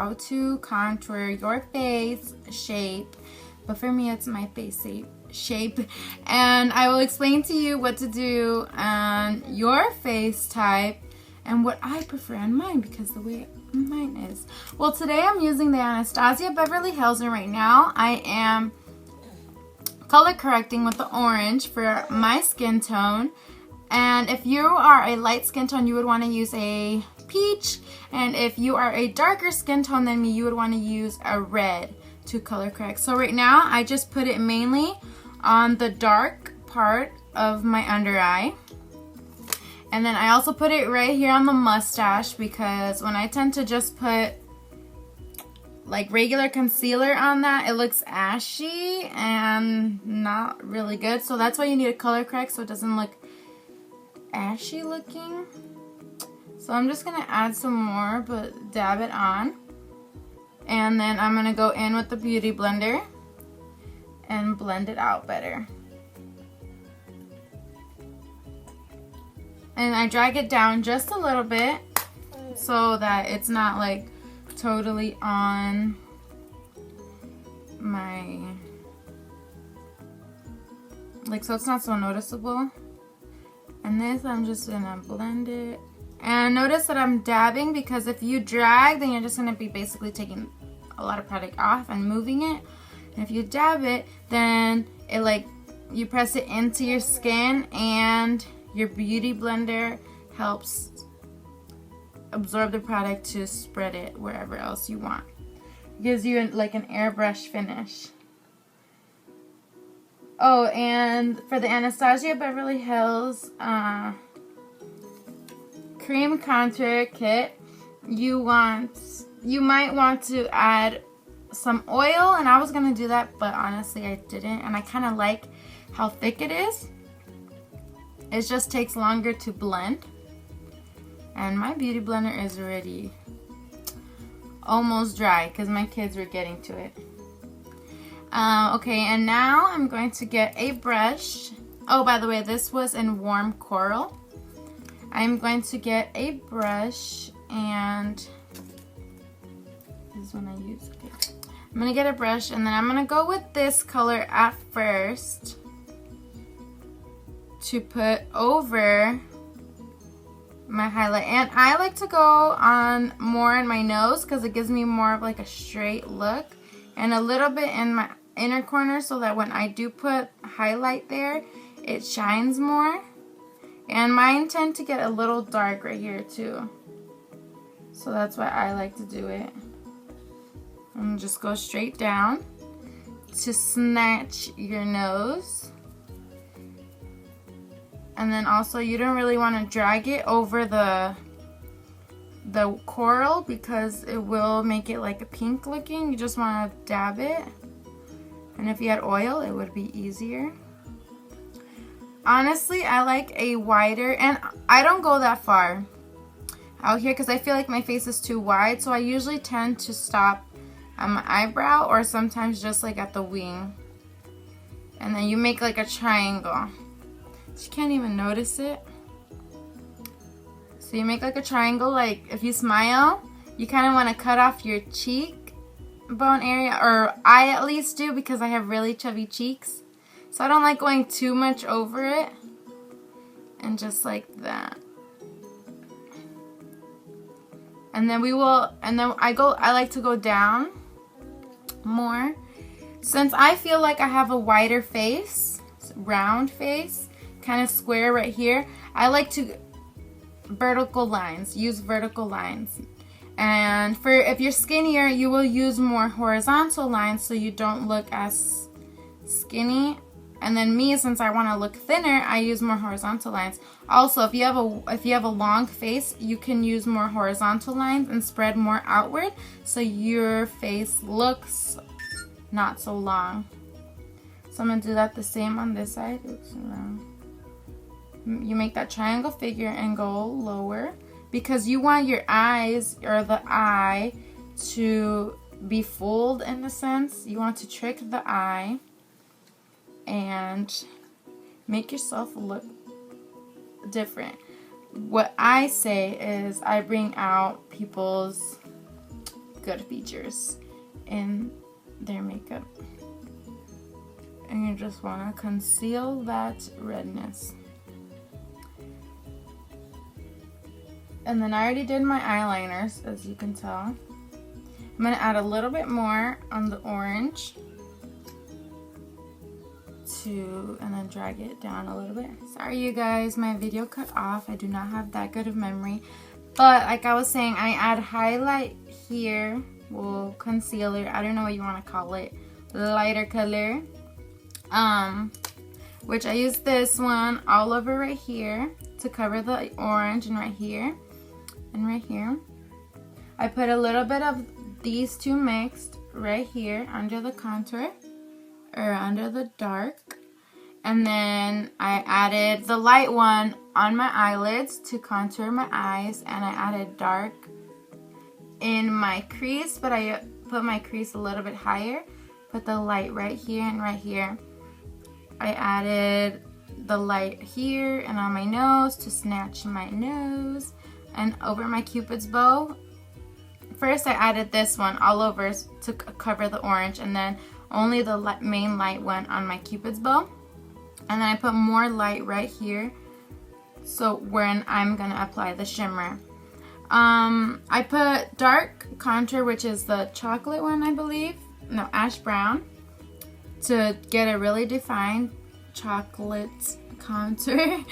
how to contour your face shape, but for me it's my face shape, and I will explain to you what to do on your face type and what I prefer on mine, because the way mine is. Well, today I'm using the Anastasia Beverly Hills, and right now I am color correcting with the orange for my skin tone. And if you are a light skin tone, you would want to use a peach, and if you are a darker skin tone than me, you would want to use a red to color correct. So right now I just put it mainly on the dark part of my under eye, and then I also put it right here on the mustache, because when I tend to just put like regular concealer on that, it looks ashy and not really good. So that's why you need a color correct, so it doesn't look ashy looking. So I'm just gonna add some more, but dab it on, and then I'm gonna go in with the beauty blender and blend it out better. And I drag it down just a little bit so that it's not like totally on my, like, so it's not so noticeable. And this, I'm just gonna blend it. And notice that I'm dabbing, because if you drag, then you're just gonna be basically taking a lot of product off and moving it. And if you dab it, then it, like, you press it into your skin, and your beauty blender helps absorb the product to spread it wherever else you want. It gives you like an airbrush finish. Oh, and for the Anastasia Beverly Hills cream contour kit, you might want to add some oil, and I was gonna do that, but honestly I didn't, and I kind of like how thick it is. It just takes longer to blend. And my beauty blender is already almost dry because my kids were getting to it. Okay, and now I'm going to get a brush. Oh, by the way, this was in warm coral. I'm going to get a brush, and this is when I use it. Okay. I'm going to get a brush, and then I'm going to go with this color at first to put over my highlight. And I like to go on more in my nose because it gives me more of like a straight look, and a little bit in my inner corner, so that when I do put highlight there, it shines more. And mine tend to get a little dark right here too, so that's why I like to do it. And just go straight down to snatch your nose. And then also, you don't really want to drag it over the coral, because it will make it like a pink looking. You just want to dab it. And if you had oil, it would be easier. Honestly, I like a wider, and I don't go that far out here because I feel like my face is too wide. So I usually tend to stop on my eyebrow, or sometimes just like at the wing. And then you make like a triangle. You can't even notice it. So you make like a triangle, like if you smile, you kind of want to cut off your cheek bone area, or I at least do, because I have really chubby cheeks. So I don't like going too much over it. And just like that. And then I like to go down more. Since I feel like I have a wider face, round face, kind of square right here, I like to use vertical lines. And for if you're skinnier, you will use more horizontal lines so you don't look as skinny. And then me, since I want to look thinner, I use more horizontal lines. Also, if you have a long face, you can use more horizontal lines and spread more outward, so your face looks not so long. So I'm gonna do that the same on this side. Oops, around. You make that triangle figure and go lower, because you want your eyes, or the eye, to be fooled in a sense. You want to trick the eye and make yourself look different. What I say is I bring out people's good features in their makeup. And you just want to conceal that redness. And then I already did my eyeliners, as you can tell. I'm going to add a little bit more on the orange and then drag it down a little bit. Sorry you guys, my video cut off. I do not have that good of memory. But like I was saying, I add highlight here, well, concealer, I don't know what you want to call it, lighter color. Which I use this one all over right here to cover the orange, and right here and right here. I put a little bit of these two mixed right here under the contour or under the dark, and then I added the light one on my eyelids to contour my eyes, and I added dark in my crease, but I put my crease a little bit higher. Put the light right here and right here. I added the light here and on my nose to snatch my nose, and over my cupid's bow. First I added this one all over to cover the orange, and then only the main light went on my cupid's bow. And then I put more light right here, so when I'm gonna apply the shimmer. I put dark contour, which is the chocolate one, I believe. No, ash brown, to get a really defined chocolate contour.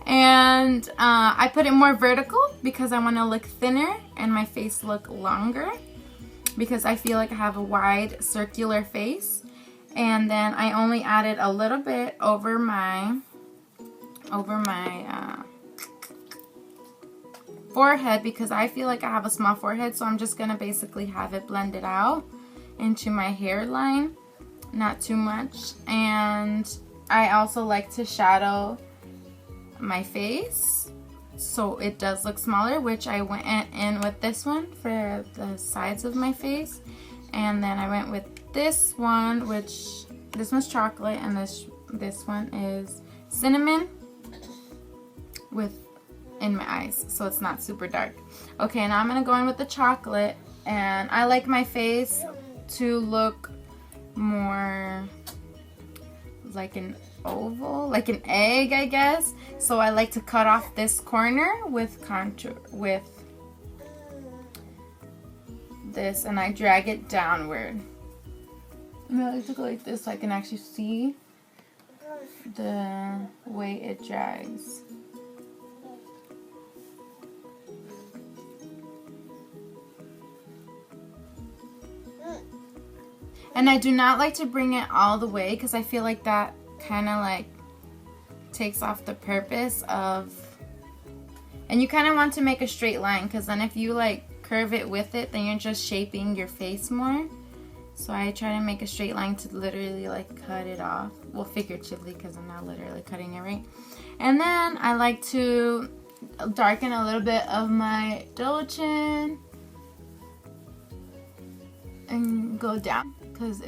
And I put it more vertical because I want to look thinner and my face look longer, because I feel like I have a wide circular face. And then I only added a little bit over my forehead, because I feel like I have a small forehead, so I'm just gonna basically have it blended out into my hairline, not too much. And I also like to shadow my face so it does look smaller, which I went in with this one for the sides of my face. And then I went with this one, which this one's chocolate, and this one is cinnamon in my eyes, so it's not super dark. Okay, now I'm gonna go in with the chocolate, and I like my face to look more like an oval, like an egg, I guess. So I like to cut off this corner with contour with this, and I drag it downward. And I like to go like this so I can actually see the way it drags. And I do not like to bring it all the way, because I feel like that kind of like takes off the purpose of, and you kind of want to make a straight line, because then if you like curve it with it, then you're just shaping your face more. So I try to make a straight line to literally like cut it off, well, figuratively, because I'm not literally cutting it, right? And then I like to darken a little bit of my double chin and go down, because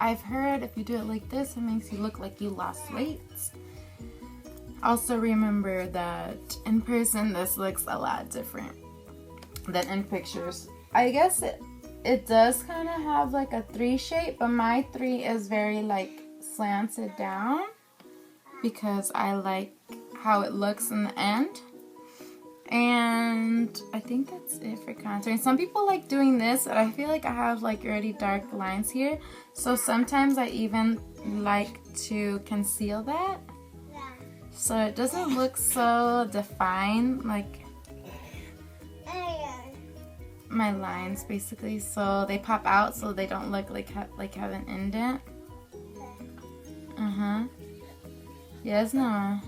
I've heard if you do it like this, it makes you look like you lost weight. Also remember that in person this looks a lot different than in pictures. I guess it does kind of have like a 3 shape, but my 3 is very like slanted down, because I like how it looks in the end. And I think that's it for contouring. Some people like doing this, but I feel like I have like already dark lines here, so sometimes I even like to conceal that so it doesn't look so defined, like my lines basically, so they pop out so they don't look like have an indent. Yes, no.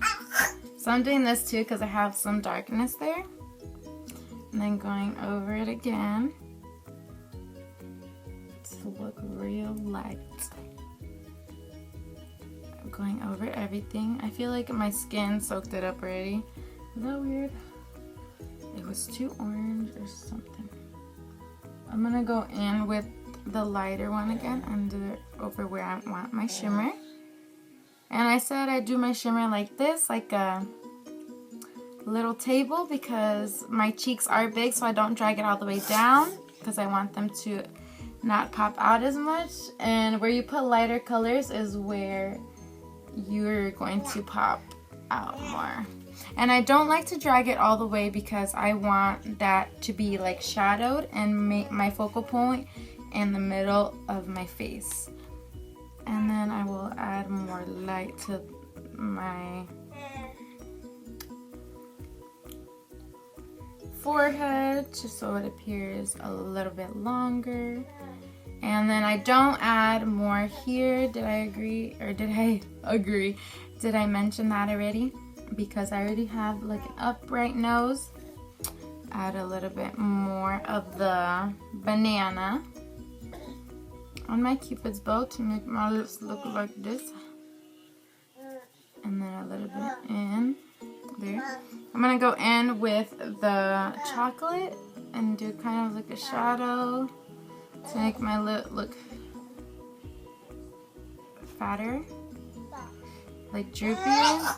So I'm doing this too because I have some darkness there. And then going over it again to look real light. I'm going over everything. I feel like my skin soaked it up already. Is that weird? It was too orange or something. I'm gonna go in with the lighter one again under over where I want my shimmer. And I said I do my shimmer like this, like a little table, because my cheeks are big, so I don't drag it all the way down. because I want them to not pop out as much. And where you put lighter colors is where you're going to pop out more. And I don't like to drag it all the way because I want that to be like shadowed and make my focal point in the middle of my face. And then I will add more light to my forehead just so it appears a little bit longer. And then I don't add more here. Did I agree? Or did I agree? Did I mention that already? Because I already have like an upright nose. Add a little bit more of the banana on my Cupid's bow to make my lips look like this. And then a little bit in there. I'm gonna go in with the chocolate and do kind of like a shadow to make my lip look fatter, like droopier.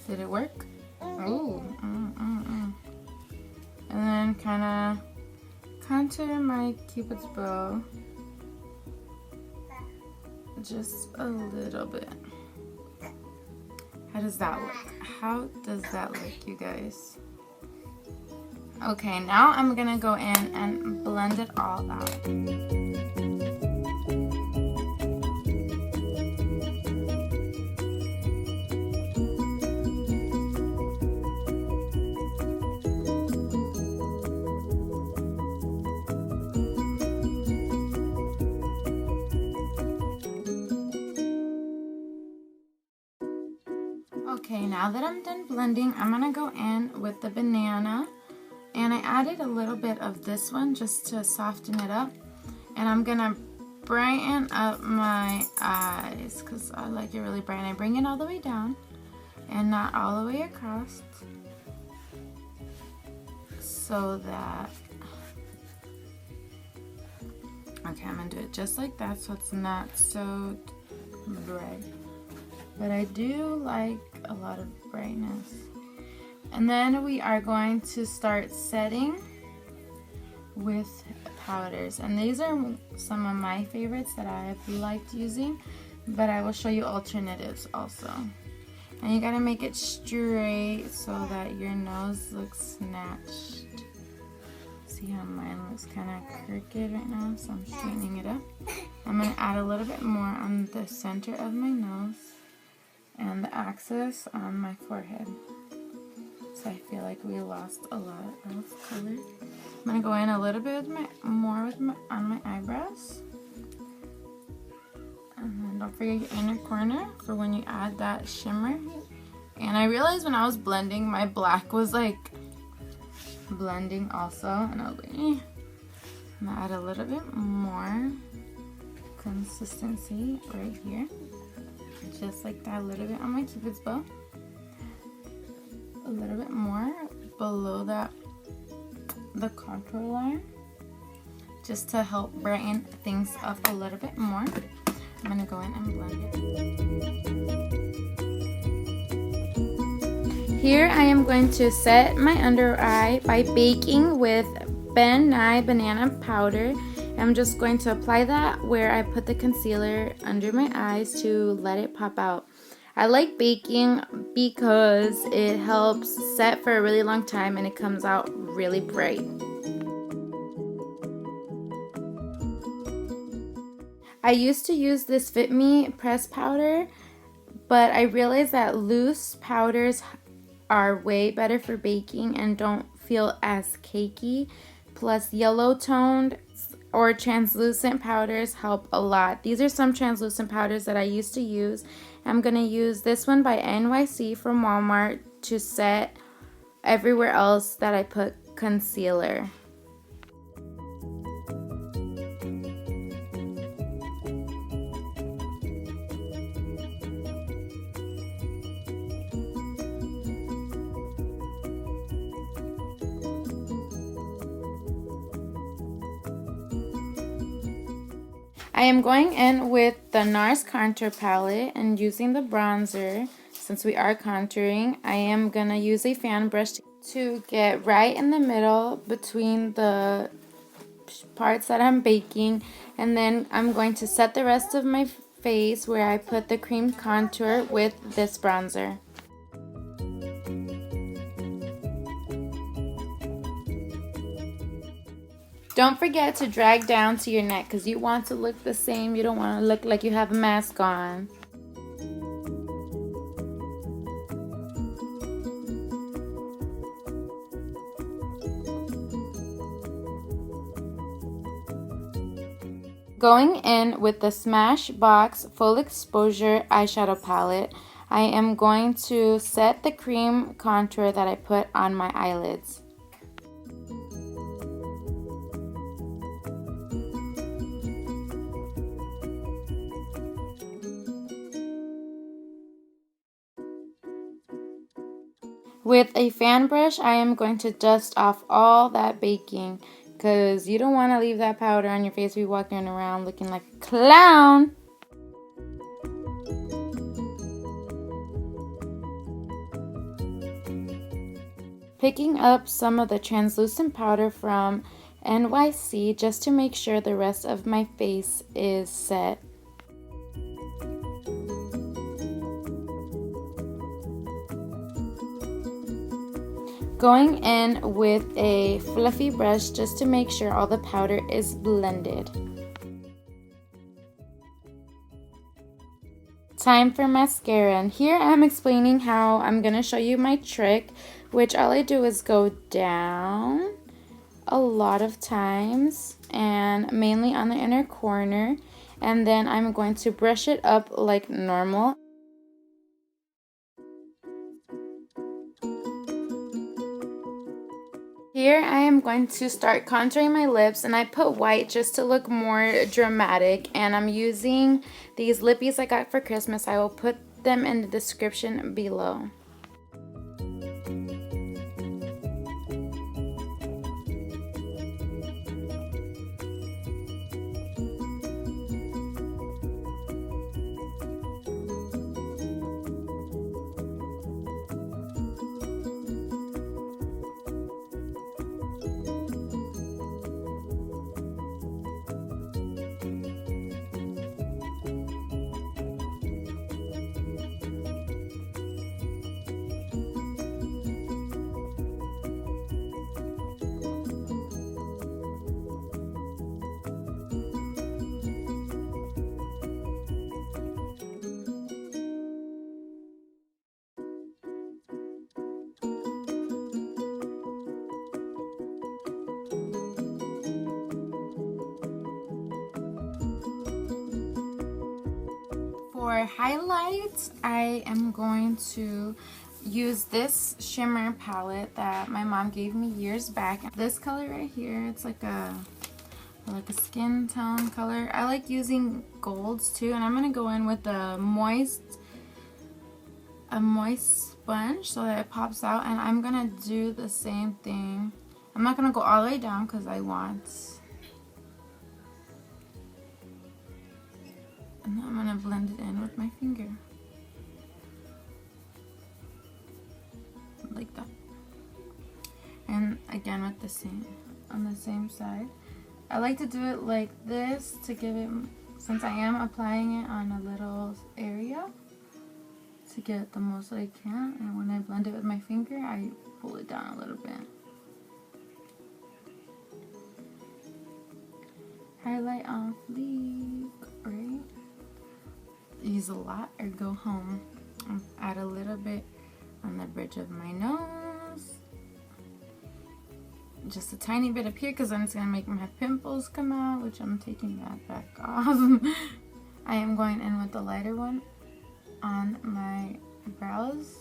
Did it work? Oh, And then kind of contour my Cupid's bow just a little bit. How does that look? How does that look, you guys? Okay, now I'm gonna go in and blend it all out. Okay, now that I'm done blending, I'm gonna go in with the banana, and I added a little bit of this one just to soften it up, and I'm gonna brighten up my eyes because I like it really bright. I bring it all the way down and not all the way across, so that, okay, I'm gonna do it just like that so it's not so bright. But I do like a lot of brightness. And then we are going to start setting with powders. And these are some of my favorites that I've liked using, but I will show you alternatives also. And you gotta make it straight so that your nose looks snatched. See how mine looks kind of crooked right now, so I'm straightening it up. I'm gonna add a little bit more on the center of my nose and the axis on my forehead. So I feel like we lost a lot of color. I'm gonna go in a little bit with on my eyebrows. And then don't forget your inner corner for when you add that shimmer. And I realized when I was blending, my black was like blending also, and I was like, I'm gonna add a little bit more consistency right here. Just like that, a little bit on my Cupid's bow. A little bit more below that, the contour line, just to help brighten things up a little bit more. I'm gonna go in and blend it. Here I am going to set my under eye by baking with readyy banana powder. I'm just going to apply that where I put the concealer under my eyes to let it pop out. I like baking because it helps set for a really long time and it comes out really bright. I used to use this Fit Me press powder, but I realized that loose powders are way better for baking and don't feel as cakey. Plus, yellow toned or translucent powders help a lot. These are some translucent powders that I used to use. I'm gonna use this one by NYC from Walmart to set everywhere else that I put concealer. I am going in with the NARS contour palette and using the bronzer. Since we are contouring, I am going to use a fan brush to get right in the middle between the parts that I'm baking, and then I'm going to set the rest of my face where I put the cream contour with this bronzer. Don't forget to drag down to your neck because you want to look the same. You don't want to look like you have a mask on. Going in with the Smashbox Full Exposure eyeshadow palette, I am going to set the cream contour that I put on my eyelids. With a fan brush, I am going to dust off all that baking because you don't want to leave that powder on your face. Be walking around looking like a clown. Picking up some of the translucent powder from NYC just to make sure the rest of my face is set. Going in with a fluffy brush just to make sure all the powder is blended. Time for mascara, and here I'm explaining how I'm going to show you my trick, which all I do is go down a lot of times and mainly on the inner corner, and then I'm going to brush it up like normal. Here I am going to start contouring my lips, and I put white just to look more dramatic, and I'm using these lippies I got for Christmas. I will put them in the description below. For highlights, I am going to use this shimmer palette that my mom gave me years back. This color right here, it's like a skin tone color. I like using golds too, and I'm gonna go in with a moist sponge so that it pops out, and I'm gonna do the same thing. I'm not gonna go all the way down because I want. And I'm going to blend it in with my finger. Like that. And again with the same, on the same side. I like to do it like this to give it, since I am applying it on a little area, to get the most I can. And when I blend it with my finger, I pull it down a little bit. Highlight on fleek, right? Use a lot or go home. Add a little bit on the bridge of my nose. Just a tiny bit up here because then it's going to make my pimples come out, which I'm taking that back off. I am going in with the lighter one on my brows.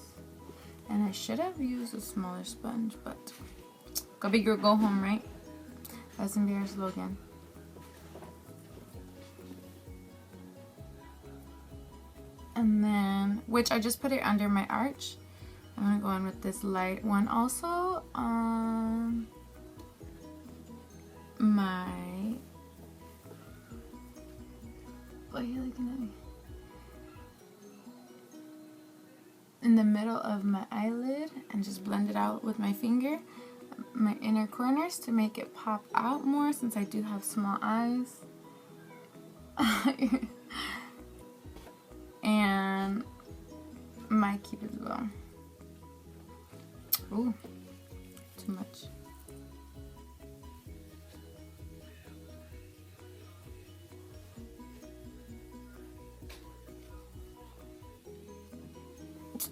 And I should have used a smaller sponge, but go big or go home, right? That's Bear's slogan. And then, which I just put it under my arch. I'm gonna go in with this light one also on my, why are you looking at me? In the middle of my eyelid, and just blend it out with my finger. my inner corners to make it pop out more since I do have small eyes. And my cupid's bow. Ooh, too much.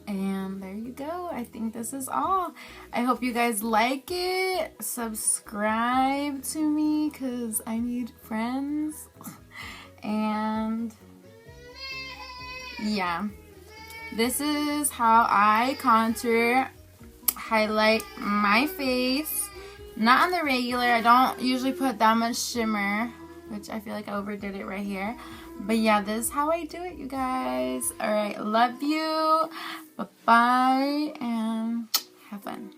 And there you go. I think this is all. I hope you guys like it. Subscribe to me because I need friends. And yeah, this is how I contour, highlight my face. Not on the regular. I don't usually put that much shimmer, which I feel like I overdid it right here. But yeah, this is how I do it, you guys. Alright, love you. Bye-bye, and have fun.